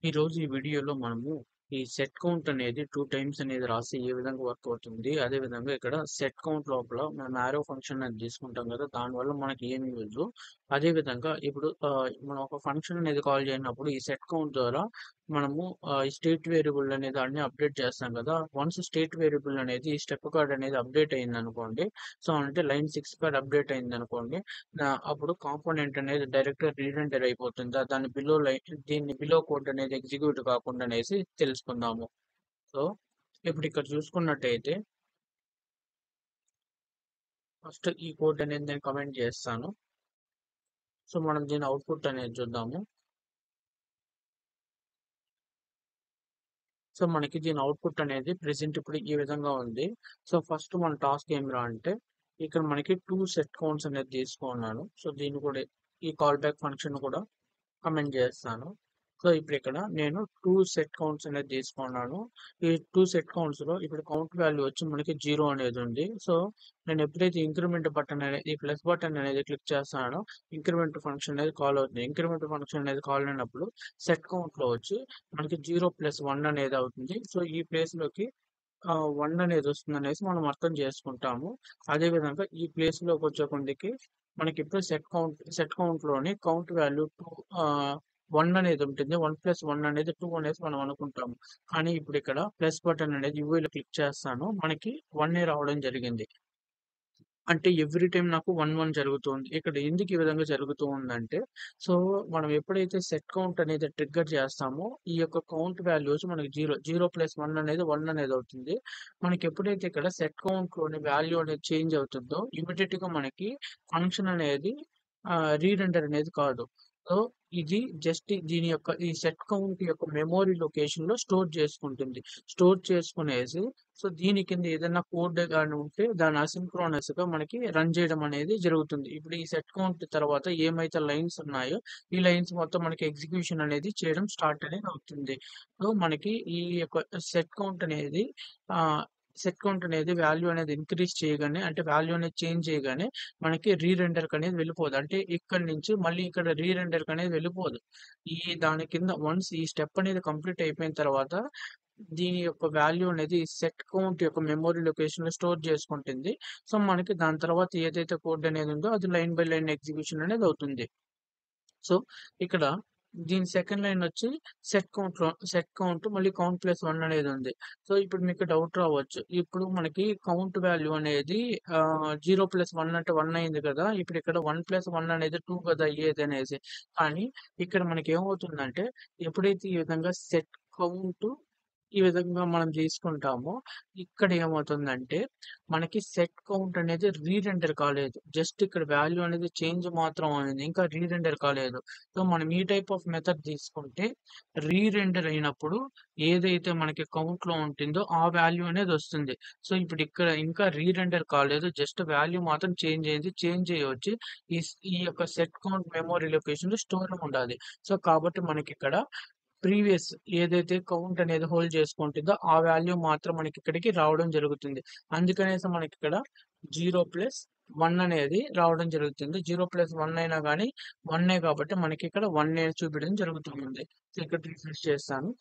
ఈరోజు ఈ వీడియోలో మనము ఈ సెట్ కౌంట్ అనేది 2 టైమ్స్ అనేది రాసి ఏ విధంగా వర్క్ అవుతుంది. అదే విధంగా ఇక్కడ సెట్ కౌంట్ లోపల మనం యారో ఫంక్షన్ అనేది తీసుకుంటాం కదా! దానివల్ల మనకి ఏమి యూజ్. అదే విధంగా ఇప్పుడు మనం ఒక ఫంక్షన్ అనేది కాల్ చేయనప్పుడు ఈ సెట్ కౌంట్ ద్వారా మనము ఈ స్టేట్ వేరియబుల్ అనేది అన్ని అప్డేట్ చేస్తాం కదా! వన్స్ స్టేట్ వేరియబుల్ అనేది ఈ స్టెప్ కార్డ్ అనేది అప్డేట్ అయిందనుకోండి. సో, అంటే లైన్ 6 కార్డ్ అప్డేట్ అయిందనుకోండి. అప్పుడు కాంపోనెంట్ అనేది డైరెక్ట్‌గా రీరెండర్ అయిపోతుంది. దాని దీన్ని బిలో కోడ్ అనేది ఎగ్జిక్యూట్ కాకుండా అనేసి తెలుసుకుందాము. సో, ఇప్పుడు ఇక్కడ చూసుకున్నట్టయితే ఫస్ట్ ఈ కోడ్ అనేది నేను కామెంట్ చేస్తాను. సో, మనం దీని అవుట్‌పుట్ అనేది చూద్దాము. సో, మనకి దీని అవుట్‌పుట్ అనేది ప్రెజెంట్ ఇప్పుడు ఈ విధంగా ఉంది. సో, ఫస్ట్ మన టాస్క్ ఏమిరా అంటే ఇక్కడ మనకి 2 సెట్ కౌంట్స్ అనేది తీసుకున్నాను. సో, దీన్ని కూడా ఈ కాల్ బ్యాక్ ఫంక్షన్ కూడా కామెంట్ చేస్తాను. సో, ఇప్పుడిక్కడ నేను 2 సెట్ కౌంట్స్ అనేది తీసుకున్నాను. ఈ 2 సెట్ కౌంట్స్‌లో ఇప్పుడు కౌంట్ వాల్యూ వచ్చి మనకి 0 అనేది ఉంది. సో, నేను ఎప్పుడైతే ఇంక్రిమెంట్ బటన్ అనేది ఈ ప్లస్ బటన్ అనేది క్లిక్ చేస్తానో ఇంక్రిమెంట్ ఫంక్షన్ అనేది కాల్ అవుతుంది. ఇంక్రిమెంట్ ఫంక్షన్ అనేది కాల్ అయినప్పుడు సెట్ కౌంట్‌లో వచ్చి మనకి 0+1 అనేది అవుతుంది. సో, ఈ ప్లేస్‌లోకి 1 అనేది వస్తుందనేసి మనం అర్థం చేసుకుంటాము. అదే విధంగా ఈ ప్లేస్‌లోకి వచ్చే కొందికి మనకిప్పుడు సెట్ కౌంట్‌లోని కౌంట్ వాల్యూ 1 అనేది ఉంటుంది. 1+1 అనేది 2 అనేసి మనం అనుకుంటాము. కానీ ఇప్పుడిక్కడ ప్లస్ బటన్ అనేది యూవీలో క్లిక్ చేస్తాను. మనకి 1 రావడం జరిగింది. అంటే ఎవ్రీ టైమ్ నాకు 1, 1 జరుగుతుంది. ఇక్కడ ఎందుకు ఈ విధంగా జరుగుతూ ఉందంటే, సో, మనం ఎప్పుడైతే సెట్ కౌంట్ అనేది ట్రిగ్గర్ చేస్తామో, ఈ యొక్క కౌంట్ వాల్యూస్ మనకి 0+1 అనేది 1 అనేది అవుతుంది. మనకి ఎప్పుడైతే ఇక్కడ సెట్ కౌంట్‌లోని వాల్యూ అనేది చేంజ్ అవుతుందో, ఇమ్మీడియేట్‌గా మనకి ఫంక్షన్ అనేది రీరెండర్ అనేది కాదు. సో, ఇది జస్ట్ దీని యొక్క ఈ సెట్ కౌంట్ యొక్క మెమరీ లొకేషన్‌లో స్టోర్ చేసుకుంటుంది. స్టోర్ చేసుకునేసి సో, దీని కింద ఏదైనా కోడ్ గాని ఉంటే దాన్ని అసింక్రోనస్‌గా మనకి రన్ చేయడం అనేది జరుగుతుంది. ఇప్పుడు ఈ సెట్ కౌంట్ తర్వాత ఏమైతే లైన్స్ ఉన్నాయో, ఈ లైన్స్ మొత్తం మనకి ఎగ్జిక్యూషన్ అనేది చేయడం స్టార్ట్ అనేది అవుతుంది. సో, మనకి ఈ యొక్క సెట్ కౌంట్ అనేది ఆహ్, సెట్ కౌంట్ అనేది వాల్యూ అనేది ఇంక్రీజ్ చేయగానే అంటే వాల్యూ అనేది చేంజ్ చేయగానే మనకి రీరెండర్‌కి అనేది వెళ్ళిపోదు. అంటే ఇక్కడి నుంచి మళ్ళీ ఇక్కడ రీరెండర్‌కి అనేది వెళ్ళిపోదు. ఈ దాని కింద వన్స్ ఈ స్టెప్ అనేది కంప్లీట్ అయిపోయిన తర్వాత దీని యొక్క వాల్యూ అనేది సెట్ కౌంట్ యొక్క మెమరీ లొకేషన్‌లో స్టోర్ చేసుకుంటుంది. సో, మనకి దాని తర్వాత ఏదైతే కోడ్ అనేది ఉందో అది లైన్ బై లైన్ ఎగ్జిక్యూషన్ అనేది అవుతుంది. సో, ఇక్కడ దీని సెకండ్ లైన్ వచ్చి సెట్ కౌంట్ మళ్ళీ కౌంట్ ప్లస్ 1 అనేది ఉంది. సో, ఇప్పుడు మీకు డౌట్ రావచ్చు. ఇప్పుడు మనకి కౌంట్ వాల్యూ అనేది 0+1 అంటే 1 అయింది కదా! ఇప్పుడు ఇక్కడ 1+1 అనేది 2 కదా అయ్యేదనేసి. కానీ ఇక్కడ మనకేమవుతుందంటే ఎప్పుడైతే ఈ విధంగా సెట్ కౌంట్ ఈ విధంగా మనం తీసుకుంటామో, ఇక్కడ ఏమవుతుందంటే, మనకి సెట్ కౌంట్ అనేది రీరెండర్ కాలేదు. జస్ట్ ఇక్కడ వాల్యూ అనేది చేంజ్ మాత్రం అయింది. ఇంకా రీరెండర్ కాలేదు. సో, మనం ఈ టైప్ ఆఫ్ మెథడ్ తీసుకుంటే, రీరెండర్ అయినప్పుడు ఏదైతే మనకి కౌంట్‌లో ఉంటుందో, ఆ వాల్యూ అనేది వస్తుంది. సో, ఇప్పుడు ఇక్కడ ఇంకా రీరెండర్ కాలేదు. జస్ట్ వాల్యూ మాత్రం చేంజ్ అయింది. చేంజ్ అయ్యి వచ్చి ఈ యొక్క సెట్ కౌంట్ మెమరీ లొకేషన్‌లో స్టోర్ ఉండాలి. సో, కాబట్టి మనకిక్కడ ప్రీవియస్ ఏదైతే కౌంట్ అనేది హోల్డ్ చేసుకుంటుందో, ఆ వాల్యూ మాత్రం మనకిక్కడికి రావడం జరుగుతుంది. అందుకనేసి మనకిక్కడ 0+1 అనేది రావడం జరుగుతుంది. 0+1 అయినా గానీ 1 కాబట్టి మనకిక్కడ 1 చూపియడం జరుగుతుంది. సో, ఇక్కడ రిఫ్రెష్ చేస్తాను.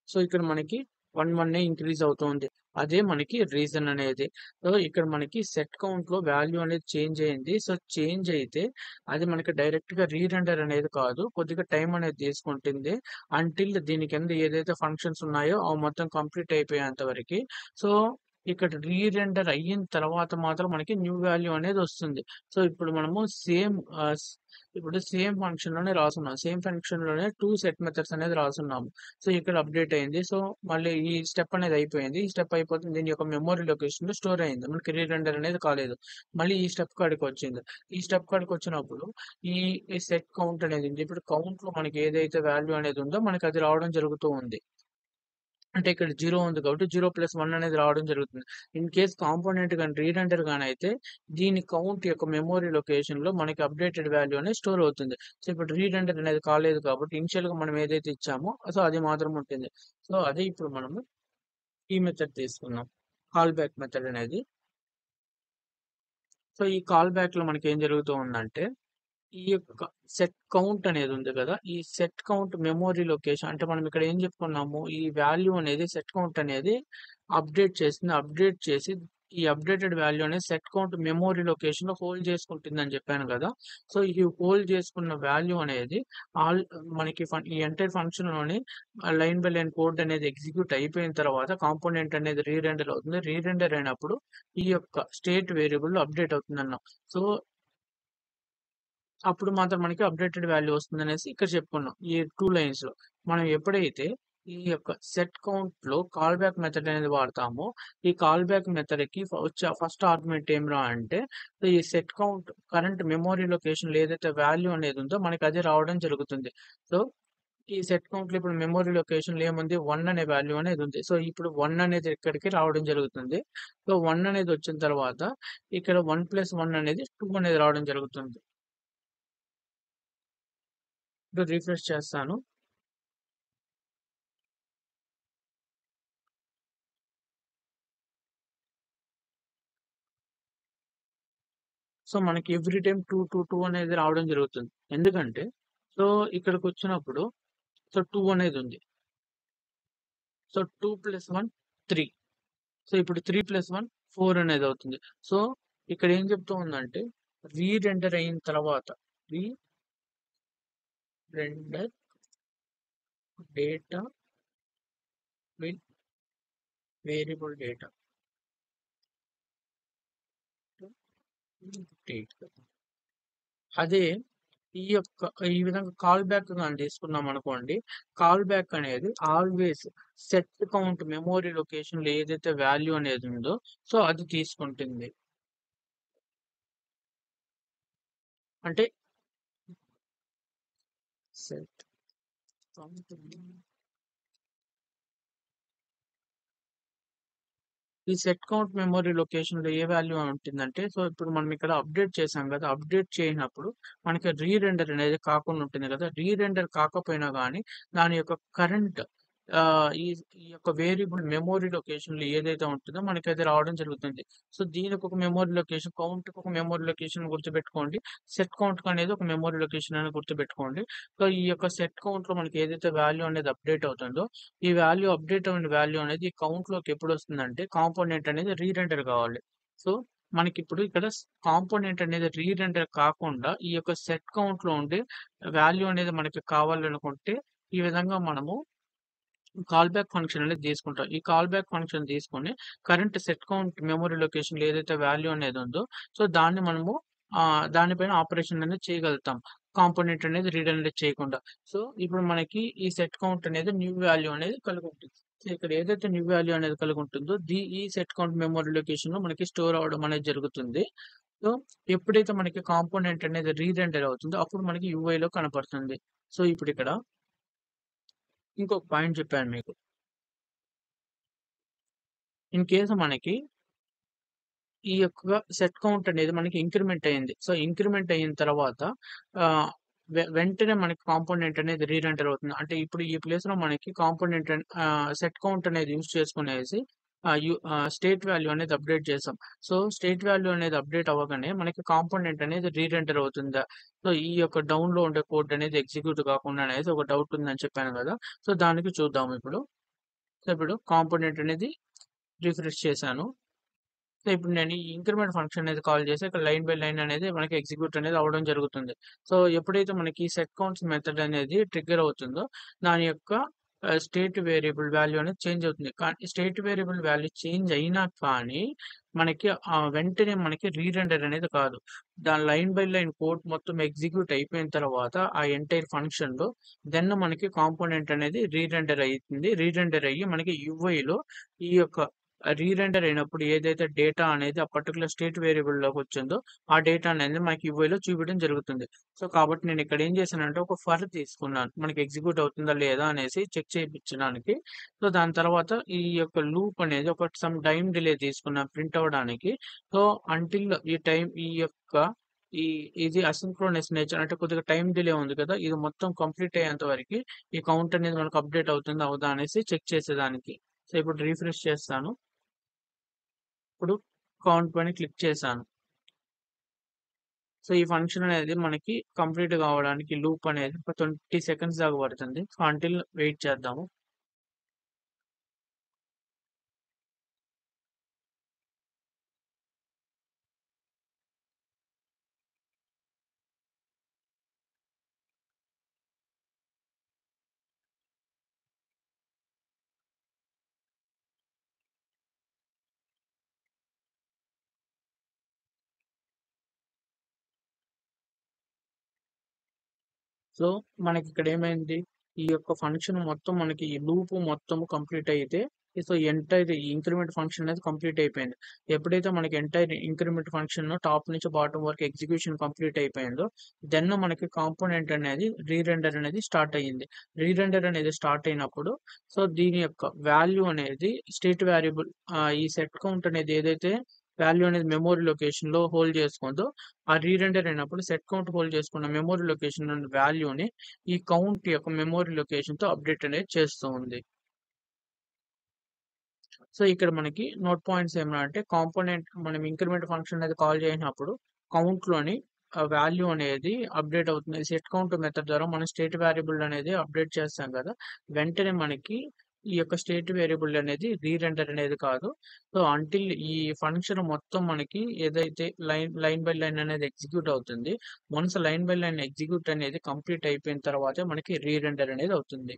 సో, ఇక్కడ మనకి 1 ఇంక్రీజ్ అవుతుంది. అదే మనకి రీజన్ అనేది. సో, ఇక్కడ మనకి సెట్ కౌంట్‌లో వాల్యూ అనేది చేంజ్ అయింది. సో, చేంజ్ అయితే అది మనకి డైరెక్ట్‌గా రీరెండర్ అనేది కాదు. కొద్దిగా టైం అనేది తీసుకుంటుంది. అంటిల్ దీని కింద ఏదైతే ఫంక్షన్స్ ఉన్నాయో అవి మొత్తం కంప్లీట్ అయిపోయేంత వరకి. సో, ఇక్కడ రీరెండర్ అయిన తర్వాత మాత్రం మనకి న్యూ వాల్యూ అనేది వస్తుంది. సో, ఇప్పుడు మనము సేమ్ ఆహ్, స్ ఇప్పుడు సేమ్ ఫంక్షన్‌లోనే రాసున్నాం. సేమ్ ఫంక్షన్‌లోనే 2 సెట్ మెథడ్స్ అనేది రాసున్నాము. సో, ఇక్కడ అప్డేట్ అయింది. సో, మళ్ళీ ఈ స్టెప్ అనేది అయిపోయింది. ఈ స్టెప్ అయిపోతే దీని యొక్క మెమరీ లొకేషన్‌లో స్టోర్ అయింది. మనకి రీరెండర్ అనేది కాలేదు. మళ్ళీ ఈ స్టెప్ కాడికొచ్చింది. ఈ స్టెప్ కాడికొచ్చినప్పుడు ఈ ఈ సెట్ కౌంట్ అనేది ఉంది. ఇప్పుడు కౌంట్‌లో మనకి ఏదైతే వాల్యూ అనేది ఉందో మనకి అది రావడం జరుగుతూ ఉంది. అంటే ఇక్కడ 0 ఉంది కాబట్టి 0+1 అనేది రావడం జరుగుతుంది. ఇన్ కేస్ కాంపోనెంట్ గాని రీరెండర్ గానైతే దీని కౌంట్ యొక్క మెమరీ లొకేషన్‌లో మనకి అప్డేటెడ్ వాల్యూ అనేది స్టోర్ అవుతుంది. సో, ఇప్పుడు రీరెండర్ అనేది కాలేదు కాబట్టి ఇనిషియల్‌గా మనం ఏదైతే ఇచ్చామో సో, అది మాత్రం ఉంటుంది. సో, అదే ఇప్పుడు మనము ఈ మెథడ్ తీసుకున్నాం. కాల్ బ్యాక్ మెథడ్ అనేది. సో, ఈ కాల్ బ్యాక్‌లో మనకేం జరుగుతూ ఉందంటే ఈ యొక్క సెట్ కౌంట్ అనేది ఉంది కదా! ఈ సెట్ కౌంట్ మెమరీ లొకేషన్ అంటే మనం ఇక్కడ ఏం చెప్పుకున్నాము? ఈ వాల్యూ అనేది సెట్ కౌంట్ అనేది అప్డేట్ చేసింది. అప్డేట్ చేసి ఈ అప్డేటెడ్ వాల్యూ అనేది సెట్ కౌంట్ మెమరీ లొకేషన్‌లో హోల్డ్ చేసుకుంటుందని చెప్పాను కదా! సో, ఈ హోల్డ్ చేసుకున్న వాల్యూ అనేది ఆల్ మనకి ఈ ఎంటైర్ ఫంక్షన్‌లోని లైన్ బై లైన్ కోడ్ అనేది ఎగ్జిక్యూట్ అయిపోయిన తర్వాత కాంపోనెంట్ అనేది రీరెండర్ అవుతుంది. రీరెండర్ అయినప్పుడు ఈ యొక్క స్టేట్ వేరియబుల్ అప్డేట్ అవుతుందన్నాం. సో అప్పుడు మాత్రం మనకి అప్డేటెడ్ వాల్యూ వస్తుందనేసి ఇక్కడ చెప్పుకున్నాం. ఈ 2 లైన్స్‌లో. మనం ఎప్పుడైతే ఈ యొక్క సెట్ కౌంట్‌లో కాల్ బ్యాక్ మెథడ్ అనేది వాడతామో, ఈ కాల్ బ్యాక్ మెథడ్‌కి వచ్చే ఫస్ట్ ఆర్గ్యుమెంట్ ఏమిరా అంటే, ఈ సెట్ కౌంట్ కరెంట్ మెమరీ లొకేషన్‌లో ఏదైతే వాల్యూ అనేది ఉందో మనకి అది రావడం జరుగుతుంది. సో, ఈ సెట్ కౌంట్‌లో ఇప్పుడు మెమరీ లొకేషన్‌లో ఏముంది 1 అనే వాల్యూ అనేది ఉంది. సో, ఇప్పుడు 1 అనేది ఇక్కడికి రావడం జరుగుతుంది. సో, 1 అనేది వచ్చిన తర్వాత ఇక్కడ 1+1 అనేది 2 అనేది రావడం జరుగుతుంది. ఇప్పుడు రిఫ్రెష్ చేస్తాను. సో, మనకి ఎవ్రీ టైమ్ 2, 2, 2 అనేది రావడం జరుగుతుంది. ఎందుకంటే, సో, ఇక్కడికొచ్చినప్పుడు సో, 2 అనేదుంది. సో, 2 + 1 3. సో, ఇప్పుడు 3+1 4 అనేదవుతుంది. సో, ఇక్కడ ఏం చెప్తూ ఉందంటే, రీరెండర్ అయిన తర్వాత రీరెండర్ data with variable data date. అదే ఈ విధంగా కాల్ బ్యాక్ గాని తీసుకున్నామనుకోండి. కాల్ బ్యాక్ అనేది ఆల్వేస్ సెట్ కౌంట్ మెమరీ లొకేషన్‌లో ఏదైతే వాల్యూ అనేది ఉందో సో, అది తీసుకుంటుంది. అంటే సెట్ కౌంట్ ఈ సెట్ కౌంట్ మెమరీ లొకేషన్‌లో ఏ వాల్యూ ఉంటుందంటే, సో, ఇప్పుడు మనం ఇక్కడ అప్డేట్ చేసాం గదా! అప్డేట్ చేయనప్పుడు మనకి రీరెండర్ అనేది కాకుండా ఉంటుంది గదా! రీరెండర్ కాకపోయినా గానీ, దాని యొక్క కరెంట్ ఈ ఈ యొక్క వేరియబుల్ మెమరీ లొకేషన్‌లో ఏదైతే ఉంటుందో మనకది రావడం జరుగుతుంది. సో, దీనికొక మెమరీ లొకేషన్, కౌంట్‌కి ఒక మెమరీ లొకేషన్ గుర్తుపెట్టుకోండి. సెట్ కౌంట్‌కనేది ఒక మెమరీ లొకేషన్ అని గుర్తుపెట్టుకోండి. సో, ఈ యొక్క సెట్ కౌంట్‌లో మనకి ఏదైతే వాల్యూ అనేది అప్డేట్ అవుతుందో ఈ వాల్యూ అప్డేట్ అయిన వాల్యూ అనేది ఈ కౌంట్‌లోకి ఎప్పుడొస్తుందంటే, కాంపోనెంట్ అనేది రీరెండర్ కావాలి. సో, మనకిప్పుడు ఇక్కడ కాంపోనెంట్ అనేది రీరెండర్ కాకుండా, ఈ యొక్క సెట్ కౌంట్‌లో ఉండే వాల్యూ అనేది మనకి కావాలనుకుంటే, ఈ విధంగా మనము కాల్ బ్యాక్ ఫంక్షన్ అనేది తీసుకుంటాం. ఈ కాల్ బ్యాక్ ఫంక్షన్ తీసుకొని, కరెంట్ సెట్ కౌంట్ మెమరీ లొకేషన్‌లో ఏదైతే వాల్యూ అనేది ఉందో, సో, దాన్ని మనము దానిపైన ఆపరేషన్ అనేది చేయగలుగుతాం. కాంపోనెంట్ అనేది రీడెండర్ చేయకుండా. సో, ఇప్పుడు మనకి ఈ సెట్ కౌంట్ అనేది న్యూ వాల్యూ అనేది కలిగుంటుంది. సో, ఇక్కడ ఏదైతే న్యూ వాల్యూ అనేది కలిగుంటుందో, ఈ సెట్ కౌంట్ మెమరీ లొకేషన్‌లో మనకి స్టోర్ అవ్వడం అనేది జరుగుతుంది. సో, ఎప్పుడైతే మనకి కాంపోనెంట్ అనేది రీరెండర్ అవుతుందో, అప్పుడు మనకి యూఐలో కనపడుతుంది. సో, ఇప్పుడిక్కడ ఇంకొక పాయింట్ చెప్పాను మీకు. ఇన్ కేస్ మనకి ఈ యొక్క సెట్ కౌంట్ అనేది మనకి ఇంక్రిమెంట్ అయింది. సో, ఇంక్రిమెంట్ అయిన తర్వాత ఆహ్, వెంటనే మనకి కాంపోనెంట్ అనేది రీరెండర్ అవుతుంది. అంటే ఇప్పుడు ఈ ప్లేస్‌లో మనకి కాంపోనెంట్ సెట్ కౌంట్ అనేది యూజ్ చేసుకునేసి స్టేట్ వాల్యూ అనేది అప్డేట్ చేసాం. సో, స్టేట్ వాల్యూ అనేది అప్డేట్ అవ్వగానే మనకి కాంపోనెంట్ అనేది రీరెండర్ అవుతుందా? సో, ఈ యొక్క డౌన్‌లో ఉండే కోడ్ అనేది ఎగ్జిక్యూట్ కాకుండా అనేది ఒక డౌట్ ఉందని చెప్పాను గదా! సో, దానికి చూద్దాం ఇప్పుడు. సో, ఇప్పుడు కాంపోనెంట్ అనేది రిఫ్రెష్ చేశాను. సో, ఇప్పుడు నేను ఈ ఇంక్రిమెంట్ ఫంక్షన్ అనేది కాల్ చేసి ఇక్కడ లైన్ బై లైన్ అనేది మనకి ఎగ్జిక్యూట్ అనేది అవ్వడం జరుగుతుంది. సో, ఎప్పుడైతే మనకి సెట్ కౌంట్స్ మెథడ్ అనేది ట్రిగ్గర్ అవుతుందో దాని యొక్క స్టేట్ వేరియబుల్ వాల్యూ అనేది చేంజ్ అవుతుంది. కానీ స్టేట్ వేరియబుల్ వాల్యూ చేంజ్ అయినా కానీ మనకి వెంటనే మనకి రీరెండర్ అనేది కాదు. దాని లైన్ బై లైన్ కోడ్ మొత్తం ఎగ్జిక్యూట్ అయిపోయిన తర్వాత ఆ ఎంటైర్ ఫంక్షన్‌లో దెన్ మనకి కాంపోనెంట్ అనేది రీరెండర్ అయితుంది. రీరెండర్ అయ్యి మనకి యూఐలో ఈ యొక్క రీరెండర్ అయినప్పుడు ఏదైతే డేటా అనేది ఆ పర్టిక్యులర్ స్టేట్ వేరియబుల్‌లోకొచ్చిందో, ఆ డేటా అనేది మనకి యూఐలో చూపియడం జరుగుతుంది. సో, కాబట్టి నేనిక్కడ ఏం చేశానంటే, ఒక ఫర్ తీసుకున్నాను. మనకి ఎగ్జిక్యూట్ అవుతుందా లేదా అనేసి చెక్ చేపిచ్చడానికి. సో, దాని తర్వాత ఈ యొక్క లూప్ అనేది ఒక సమ్ టైమ్ డిలే తీసుకున్నాను ప్రింట్ అవ్వడానికి. సో, అంటిల్ ఈ యొక్క ఈ ఇది అసింక్రోనస్ నేచర్ అంటే కొద్దిగా టైమ్ డిలే ఉంది కదా! ఇది మొత్తం కంప్లీట్ అయ్యేంత వరకి ఈ కౌంట్ అనేది మనకు అప్డేట్ అవుతుందా? అవ్వదా? అనేసి చెక్ చేసేదానికి. సో, ఇప్పుడు రిఫ్రెష్ చేస్తాను. ఇప్పుడు కౌంట్ పైన క్లిక్ చేశాను. సో ఈ ఫంక్షన్ అనేది మనకి కంప్లీట్ కావడానికి లూప్ అనేది ఒక 20 సెకండ్స్ దాకా పడుతుంది. సో అంటిల్ వెయిట్ చేద్దాము. సో మనకి ఇక్కడ ఏమైంది, ఈ యొక్క ఫంక్షన్ మొత్తం మనకి ఈ లూప్ మొత్తం కంప్లీట్ అయితే, సో ఎంటైర్ ఇంక్రిమెంట్ ఫంక్షన్ అనేది కంప్లీట్ అయిపోయింది. ఎప్పుడైతే మనకి ఎంటైర్ ఇంక్రిమెంట్ ఫంక్షన్ టాప్ నుంచి బాటం వరకు ఎగ్జిక్యూషన్ కంప్లీట్ అయిపోయిందో, దెన్ మనకి కాంపోనెంట్ అనేది రీరెండర్ అనేది స్టార్ట్ అయ్యింది. రీరెండర్ అనేది స్టార్ట్ అయినప్పుడు సో దీని యొక్క వాల్యూ అనేది స్టేట్ వేరియబుల్, ఈ సెట్ కౌంట్ అనేది ఏదైతే వాల్యూ అనేది మెమరీ లొకేషన్ లో హోల్డ్ చేసుకుందో, ఆ రీరెండర్ అయినప్పుడు సెట్ కౌంట్ హోల్డ్ చేసుకున్న మెమరీ లొకేషన్ వాల్యూని ఈ కౌంట్ యొక్క మెమరీ లొకేషన్ తో అప్డేట్ అనేది చేస్తూ ఉంది. సో ఇక్కడ మనకి నోట్ పాయింట్స్ ఏమన్నా అంటే, కాంపోనెంట్ మనం ఇంక్రిమెంట్ ఫంక్షన్ అనేది కాల్ చేసినప్పుడు కౌంట్ లోని వాల్యూ అనేది అప్డేట్ అవుతుంది. సెట్ కౌంట్ మెథడ్ ద్వారా మనం స్టేట్ వేరియబుల్ అనేది అప్డేట్ చేస్తాం కదా, వెంటనే మనకి ఈ యొక్క స్టేట్ వేరియబుల్ అనేది రీరెండర్ అనేది కాదు. సో అంటిల్ ఈ ఫంక్షన్ మొత్తం మనకి ఏదైతే లైన్ బై లైన్ అనేది ఎగ్జిక్యూట్ అవుతుంది, once line by line execute అనేది కంప్లీట్ అయిపోయిన తర్వాతే మనకి రీరెండర్ అనేది అవుతుంది.